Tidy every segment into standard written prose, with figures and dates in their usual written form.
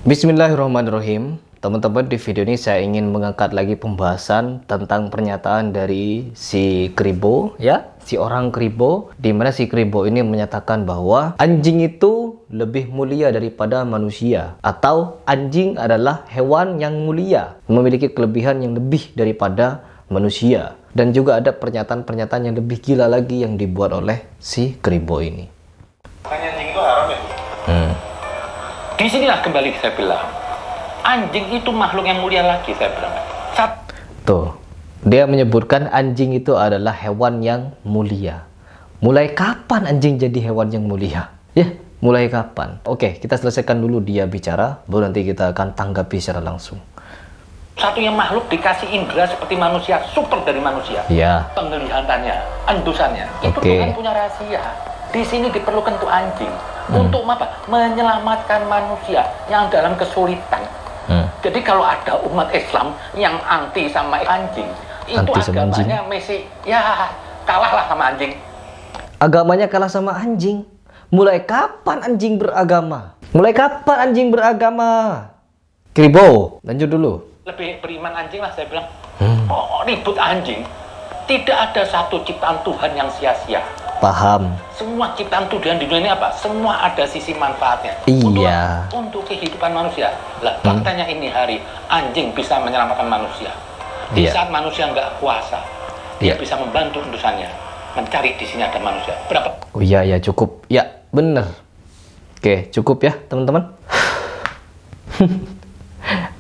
Bismillahirrahmanirrahim. Teman-teman, di video ini saya ingin mengangkat lagi pembahasan tentang pernyataan dari si Kribo, ya, si orang Kribo, di mana si Kribo ini menyatakan bahwa anjing itu lebih mulia daripada manusia, atau anjing adalah hewan yang mulia, memiliki kelebihan yang lebih daripada manusia. Dan juga ada pernyataan-pernyataan yang lebih gila lagi yang dibuat oleh si Kribo ini. Anjing itu haram ya? Disinilah kembali saya bilang, anjing itu makhluk yang mulia lagi, saya bilang. Tuh, dia menyebutkan anjing itu adalah hewan yang mulia. Mulai kapan anjing jadi hewan yang mulia? Ya, mulai kapan? Oke, kita selesaikan dulu dia bicara, baru nanti kita akan tanggapi secara langsung. Satunya makhluk dikasih indera seperti manusia, super dari manusia. Ya. Penglihatannya, endusannya, itu Tuhan punya rahasia. Di sini diperlukan tuh anjing. Untuk apa? Menyelamatkan manusia yang dalam kesulitan. Jadi kalau ada umat Islam yang anti sama anjing, itu agamanya Messi, ya kalahlah sama anjing. Agamanya kalah sama anjing. Mulai kapan anjing beragama? Mulai kapan anjing beragama? Kribo, lanjut dulu. Lebih beriman anjing lah, saya bilang. Oh, ribut anjing. Tidak ada satu ciptaan Tuhan yang sia-sia. Paham. Semua ciptaan Tuhan di dunia ini apa? Semua ada sisi manfaatnya. Iya. Untuk kehidupan manusia. Lah, faktanya ini hari anjing bisa menyelamatkan manusia. Di saat manusia nggak kuasa, dia bisa membantu endusannya mencari di sini ada manusia. Berapa? Oh iya, ya cukup. Ya, bener. Oke, cukup ya, teman-teman.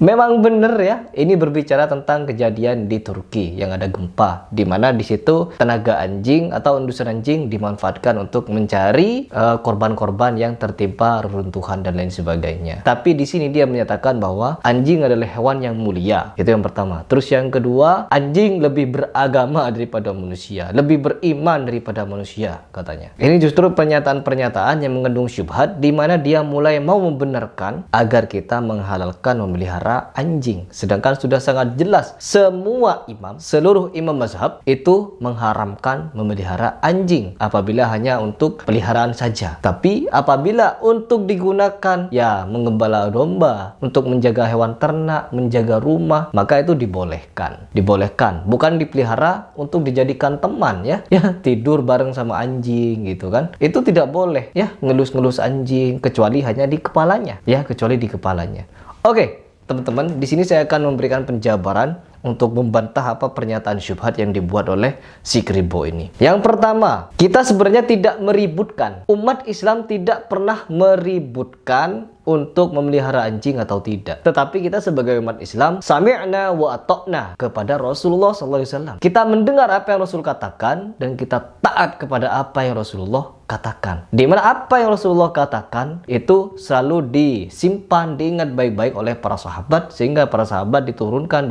Memang benar ya, ini berbicara tentang kejadian di Turki yang ada gempa, di mana di situ tenaga anjing atau endusan anjing dimanfaatkan untuk mencari korban-korban yang tertimpa reruntuhan dan lain sebagainya. Tapi di sini dia menyatakan bahwa anjing adalah hewan yang mulia, itu yang pertama. Terus yang kedua, anjing lebih beragama daripada manusia, lebih beriman daripada manusia, katanya. Ini justru pernyataan-pernyataan yang mengandung syubhat, di mana dia mulai mau membenarkan agar kita menghalalkan memelihara anjing, sedangkan sudah sangat jelas semua imam, seluruh imam mazhab itu mengharamkan memelihara anjing apabila hanya untuk peliharaan saja. Tapi apabila untuk digunakan, ya, menggembala domba, untuk menjaga hewan ternak, menjaga rumah, maka itu dibolehkan. Dibolehkan, bukan dipelihara untuk dijadikan teman, ya. Ya, tidur bareng sama anjing gitu kan. Itu tidak boleh, ya, ngelus-ngelus anjing kecuali hanya di kepalanya, ya, kecuali di kepalanya. Oke, teman-teman, di sini saya akan memberikan penjabaran untuk membantah apa pernyataan syubhat yang dibuat oleh si Kribo ini. Yang pertama, kita sebenarnya tidak meributkan. Umat Islam tidak pernah meributkan untuk memelihara anjing atau tidak. Tetapi kita sebagai umat Islam, sami'na wa ata'na kepada Rasulullah SAW. Kita mendengar apa yang Rasul katakan dan kita taat kepada apa yang Rasulullah katakan. Di mana apa yang Rasulullah katakan itu selalu disimpan, diingat baik-baik oleh para sahabat, sehingga para sahabat diturunkan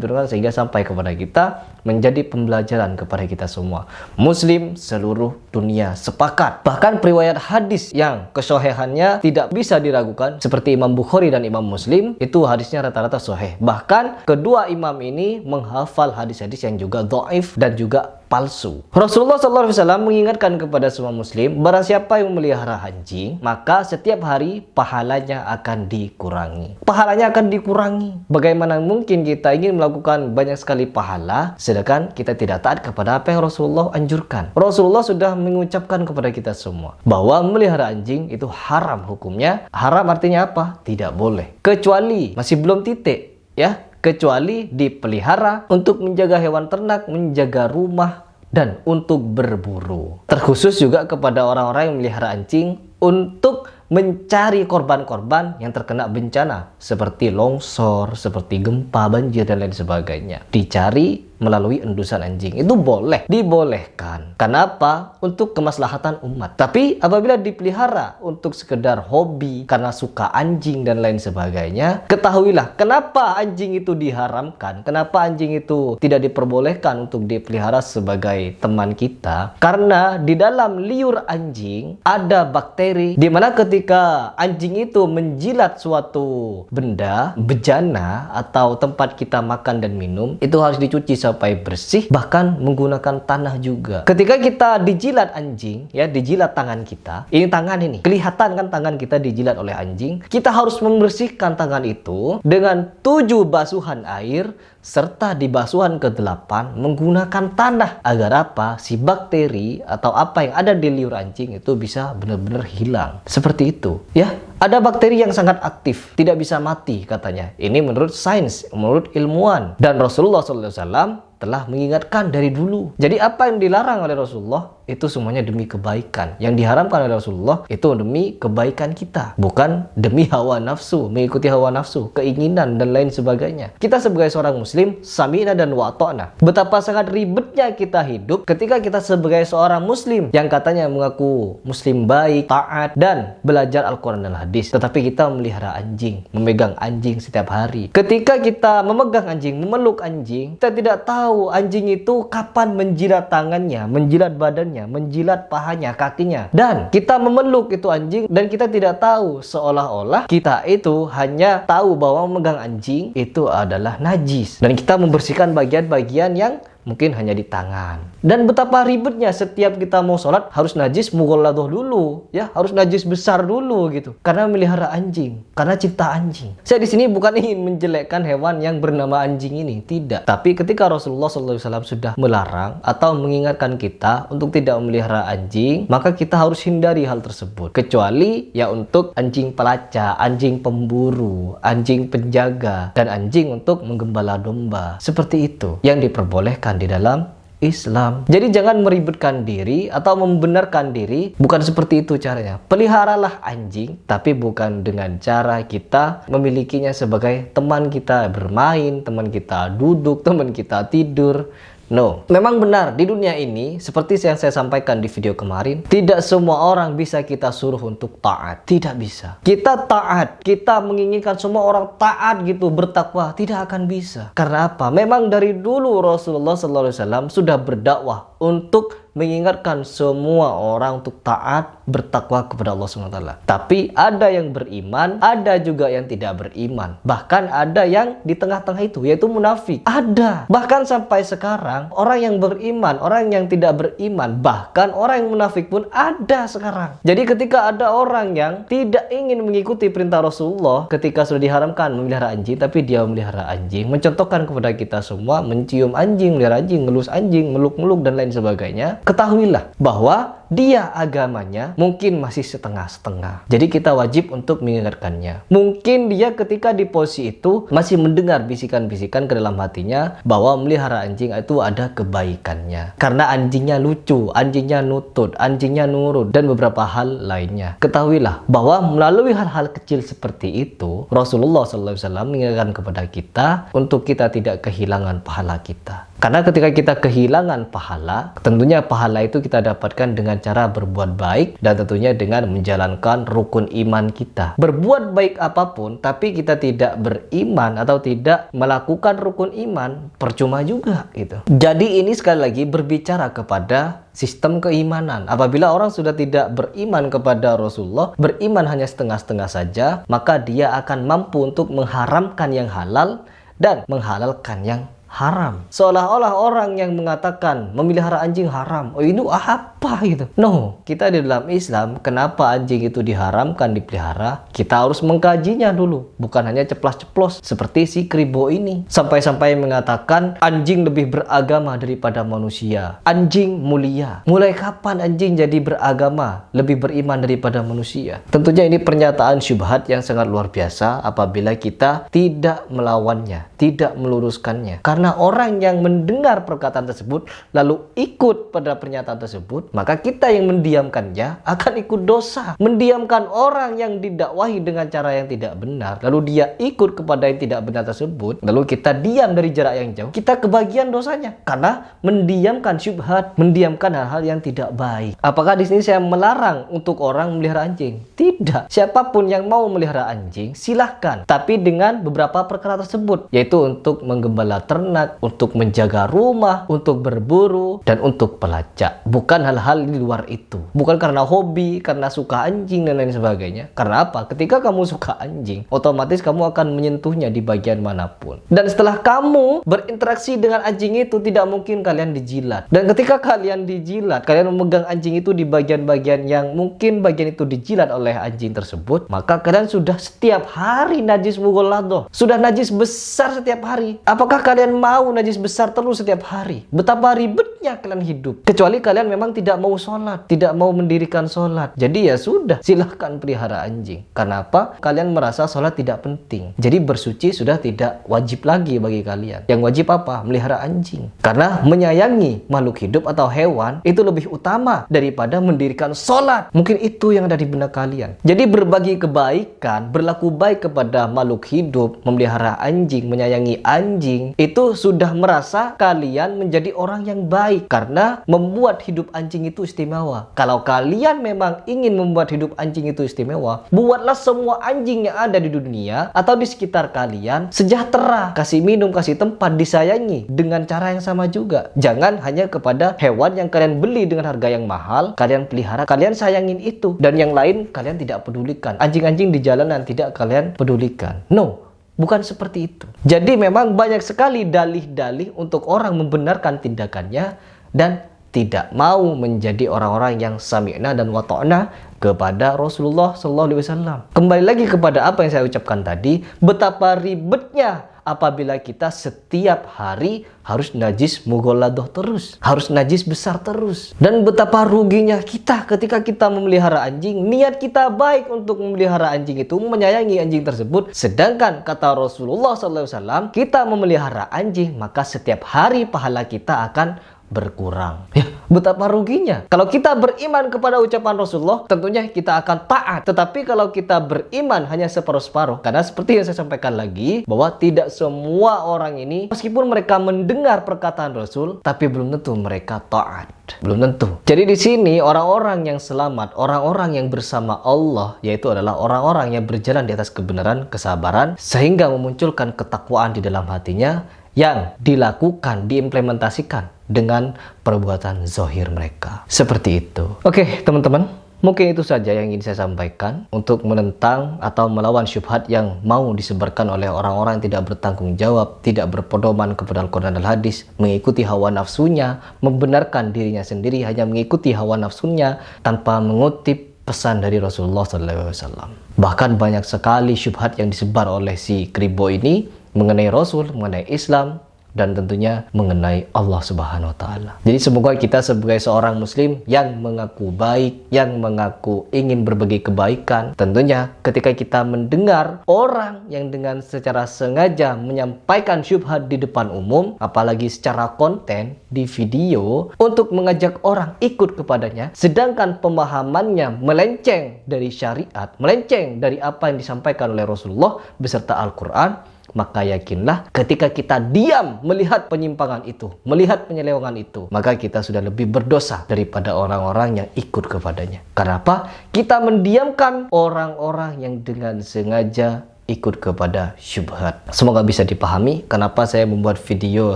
sehingga sampai kepada kita, menjadi pembelajaran kepada kita semua. Muslim seluruh dunia sepakat. Bahkan periwayat hadis yang kesohihannya tidak bisa diragukan seperti Imam Bukhari dan Imam Muslim, itu hadisnya rata-rata sahih. Bahkan kedua imam ini menghafal hadis-hadis yang juga dhaif dan juga palsu. Rasulullah SAW mengingatkan kepada semua muslim, barang siapa yang memelihara anjing, maka setiap hari pahalanya akan dikurangi. Pahalanya akan dikurangi. Bagaimana mungkin kita ingin melakukan banyak sekali pahala, sedangkan kita tidak taat kepada apa yang Rasulullah anjurkan. Rasulullah sudah mengucapkan kepada kita semua bahwa memelihara anjing itu haram hukumnya. Haram artinya apa? Tidak boleh. Kecuali, masih belum titik, ya, kecuali dipelihara untuk menjaga hewan ternak, menjaga rumah, dan untuk berburu. Terkhusus juga kepada orang-orang yang memelihara anjing untuk mencari korban-korban yang terkena bencana seperti longsor, seperti gempa, banjir, dan lain sebagainya. Dicari melalui endusan anjing. Itu boleh, dibolehkan. Kenapa? Untuk kemaslahatan umat. Tapi apabila dipelihara untuk sekedar hobi, karena suka anjing dan lain sebagainya, ketahuilah kenapa anjing itu diharamkan, kenapa anjing itu tidak diperbolehkan untuk dipelihara sebagai teman kita. Karena di dalam liur anjing ada bakteri, di mana ketika ketika anjing itu menjilat suatu benda, bejana atau tempat kita makan dan minum, itu harus dicuci sampai bersih, bahkan menggunakan tanah juga. Ketika kita dijilat anjing, ya dijilat tangan kita, ini tangan ini, kelihatan kan tangan kita dijilat oleh anjing, kita harus membersihkan tangan itu dengan 7 basuhan air, serta di basuhan ke-8 menggunakan tanah. Agar apa? Si bakteri atau apa yang ada di liur anjing itu bisa benar-benar hilang. Seperti itu. Ya, ada bakteri yang sangat aktif, tidak bisa mati katanya. Ini menurut sains, menurut ilmuwan. Dan Rasulullah SAW telah mengingatkan dari dulu. Jadi apa yang dilarang oleh Rasulullah itu semuanya demi kebaikan. Yang diharamkan oleh Rasulullah itu demi kebaikan kita, bukan demi hawa nafsu, mengikuti hawa nafsu, keinginan dan lain sebagainya. Kita sebagai seorang muslim, sami'na dan wa'ta'na. Betapa sangat ribetnya kita hidup ketika kita sebagai seorang muslim yang katanya mengaku muslim baik, taat dan belajar Al-Quran dan hadis, tetapi kita memelihara anjing, memegang anjing setiap hari. Ketika kita memegang anjing, memeluk anjing, kita tidak tahu anjing itu kapan menjilat tangannya, menjilat badannya, menjilat pahanya, kakinya. Dan kita memeluk itu anjing dan kita tidak tahu, seolah-olah kita itu hanya tahu bahwa memegang anjing itu adalah najis. Dan kita membersihkan bagian-bagian yang mungkin hanya di tangan. Dan betapa ribetnya setiap kita mau sholat harus najis mughalladah dulu, ya, harus najis besar dulu gitu. Karena melihara anjing, karena cinta anjing. Saya di sini bukan ingin menjelekkan hewan yang bernama anjing ini, tidak. Tapi ketika Rasulullah SAW sudah melarang atau mengingatkan kita untuk tidak memelihara anjing, maka kita harus hindari hal tersebut. Kecuali ya untuk anjing pelacak, anjing pemburu, anjing penjaga, dan anjing untuk menggembala domba. Seperti itu yang diperbolehkan di dalam Islam. Jadi jangan meribetkan diri atau membenarkan diri, bukan seperti itu caranya. Peliharalah anjing, tapi bukan dengan cara kita memilikinya sebagai teman kita bermain, teman kita duduk, teman kita tidur. No, memang benar di dunia ini seperti yang saya sampaikan di video kemarin, tidak semua orang bisa kita suruh untuk taat, tidak bisa. Kita taat, kita menginginkan semua orang taat gitu, bertakwa, tidak akan bisa. Karena apa? Memang dari dulu Rasulullah SAW sudah berdakwah untuk mengingatkan semua orang untuk taat, bertakwa kepada Allah SWT. Tapi ada yang beriman, ada juga yang tidak beriman. Bahkan ada yang di tengah-tengah itu, yaitu munafik. Ada. Bahkan sampai sekarang, orang yang beriman, orang yang tidak beriman, bahkan orang yang munafik pun ada sekarang. Jadi ketika ada orang yang tidak ingin mengikuti perintah Rasulullah, ketika sudah diharamkan memelihara anjing, tapi dia memelihara anjing, mencontohkan kepada kita semua, mencium anjing, memelihara anjing, ngelus anjing, meluk-meluk, dan lain sebagainya, ketahuilah bahwa dia agamanya mungkin masih setengah-setengah. Jadi kita wajib untuk mengingatkannya. Mungkin dia ketika di posisi itu masih mendengar bisikan-bisikan ke dalam hatinya bahwa memelihara anjing itu ada kebaikannya. Karena anjingnya lucu, anjingnya nutut, anjingnya nurut, dan beberapa hal lainnya. Ketahuilah bahwa melalui hal-hal kecil seperti itu, Rasulullah SAW mengingatkan kepada kita untuk kita tidak kehilangan pahala kita. Karena ketika kita kehilangan pahala, tentunya pahala itu kita dapatkan dengan cara berbuat baik dan tentunya dengan menjalankan rukun iman kita. Berbuat baik apapun, tapi kita tidak beriman atau tidak melakukan rukun iman, percuma juga gitu. Jadi ini sekali lagi berbicara kepada sistem keimanan. Apabila orang sudah tidak beriman kepada Rasulullah, beriman hanya setengah-setengah saja, maka dia akan mampu untuk mengharamkan yang halal dan menghalalkan yang haram. Seolah-olah orang yang mengatakan memelihara anjing haram, oh ini apa gitu. No, kita di dalam Islam, kenapa anjing itu diharamkan dipelihara? Kita harus mengkajinya dulu, bukan hanya ceplas-ceplos seperti si Kribo ini. Sampai-sampai mengatakan anjing lebih beragama daripada manusia. Anjing mulia. Mulai kapan anjing jadi beragama, lebih beriman daripada manusia? Tentunya ini pernyataan syubhat yang sangat luar biasa apabila kita tidak melawannya, tidak meluruskannya. Karena orang yang mendengar perkataan tersebut lalu ikut pada pernyataan tersebut, maka kita yang mendiamkannya akan ikut dosa. Mendiamkan orang yang didakwahi dengan cara yang tidak benar, lalu dia ikut kepada yang tidak benar tersebut, lalu kita diam dari jarak yang jauh, kita kebagian dosanya karena mendiamkan syubhat, mendiamkan hal-hal yang tidak baik. Apakah di sini saya melarang untuk orang memelihara anjing? Tidak. Siapapun yang mau memelihara anjing silahkan, tapi dengan beberapa perkara tersebut, yaitu untuk menggembala ternak, ternak, untuk menjaga rumah, untuk berburu, dan untuk pelacak. Bukan hal-hal di luar itu. Bukan karena hobi, karena suka anjing dan lain sebagainya. Karena apa? Ketika kamu suka anjing, otomatis kamu akan menyentuhnya di bagian manapun. Dan setelah kamu berinteraksi dengan anjing itu, tidak mungkin kalian dijilat. Dan ketika kalian dijilat, kalian memegang anjing itu di bagian-bagian yang mungkin bagian itu dijilat oleh anjing tersebut, maka kalian sudah setiap hari najis mughalladah. Sudah najis besar setiap hari. Apakah kalian mau najis besar terus setiap hari? Betapa ribetnya kalian hidup. Kecuali kalian memang tidak mau sholat, tidak mau mendirikan sholat. Jadi ya sudah, silahkan pelihara anjing. Karena apa? Kalian merasa sholat tidak penting. Jadi bersuci sudah tidak wajib lagi bagi kalian. Yang wajib apa? Melihara anjing. Karena menyayangi makhluk hidup atau hewan itu lebih utama daripada mendirikan sholat. Mungkin itu yang ada di benak kalian. Jadi berbagi kebaikan, berlaku baik kepada makhluk hidup, memelihara anjing, menyayangi anjing, itu sudah merasa kalian menjadi orang yang baik karena membuat hidup anjing itu istimewa. Kalau kalian memang ingin membuat hidup anjing itu istimewa, buatlah semua anjing yang ada di dunia atau di sekitar kalian sejahtera, kasih minum, kasih tempat, disayangi dengan cara yang sama juga. Jangan hanya kepada hewan yang kalian beli dengan harga yang mahal, kalian pelihara, kalian sayangin itu, dan yang lain kalian tidak pedulikan. Anjing-anjing di jalanan tidak kalian pedulikan. No, bukan seperti itu. Jadi memang banyak sekali dalih-dalih untuk orang membenarkan tindakannya dan tidak mau menjadi orang-orang yang sami'na dan wata'na kepada Rasulullah SAW. Kembali lagi kepada apa yang saya ucapkan tadi, betapa ribetnya apabila kita setiap hari harus najis mughalladah terus, harus najis besar terus. Dan betapa ruginya kita ketika kita memelihara anjing, niat kita baik untuk memelihara anjing itu, menyayangi anjing tersebut, sedangkan kata Rasulullah SAW, kita memelihara anjing maka setiap hari pahala kita akan berkurang. Ya, betapa ruginya. Kalau kita beriman kepada ucapan Rasulullah, tentunya kita akan taat. Tetapi kalau kita beriman hanya separuh-separuh, karena seperti yang saya sampaikan lagi, bahwa tidak semua orang ini, meskipun mereka mendengar perkataan Rasul, tapi belum tentu mereka taat. Belum tentu. Jadi di sini orang-orang yang selamat, orang-orang yang bersama Allah, yaitu adalah orang-orang yang berjalan di atas kebenaran, kesabaran, sehingga memunculkan ketakwaan di dalam hatinya, yang dilakukan, diimplementasikan dengan perbuatan zahir mereka. Seperti itu. Oke, teman-teman. Mungkin itu saja yang ingin saya sampaikan untuk menentang atau melawan syubhat yang mau disebarkan oleh orang-orang yang tidak bertanggung jawab, tidak berpedoman kepada Al-Quran dan Hadis, mengikuti hawa nafsunya, membenarkan dirinya sendiri, hanya mengikuti hawa nafsunya tanpa mengutip pesan dari Rasulullah SAW. Bahkan banyak sekali syubhat yang disebar oleh si Kribo ini mengenai Rasul, mengenai Islam, dan tentunya mengenai Allah Subhanahu wa Ta'ala. Jadi semoga kita sebagai seorang muslim yang mengaku baik, yang mengaku ingin berbagi kebaikan, tentunya ketika kita mendengar orang yang dengan secara sengaja menyampaikan syubhat di depan umum, apalagi secara konten di video, untuk mengajak orang ikut kepadanya, sedangkan pemahamannya melenceng dari syariat, melenceng dari apa yang disampaikan oleh Rasulullah beserta Al-Quran, maka yakinlah ketika kita diam melihat penyimpangan itu, melihat penyelewengan itu, maka kita sudah lebih berdosa daripada orang-orang yang ikut kepadanya. Karena apa? Kita mendiamkan orang-orang yang dengan sengaja ikut kepada syubhat. Semoga bisa dipahami kenapa saya membuat video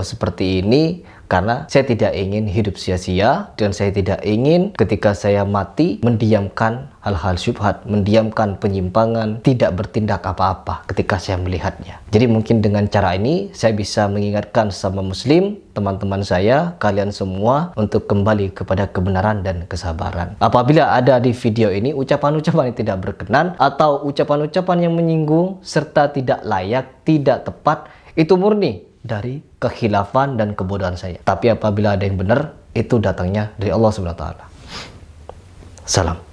seperti ini. Karena saya tidak ingin hidup sia-sia, dan saya tidak ingin ketika saya mati mendiamkan hal-hal syubhat, mendiamkan penyimpangan, tidak bertindak apa-apa ketika saya melihatnya. Jadi mungkin dengan cara ini saya bisa mengingatkan sama muslim, teman-teman saya, kalian semua untuk kembali kepada kebenaran dan kesabaran. Apabila ada di video ini ucapan-ucapan yang tidak berkenan atau ucapan-ucapan yang menyinggung serta tidak layak, tidak tepat, itu murni dari kekhilafan dan kebodohan saya. Tapi apabila ada yang benar, itu datangnya dari Allah Subhanahu wa Ta'ala. Salam.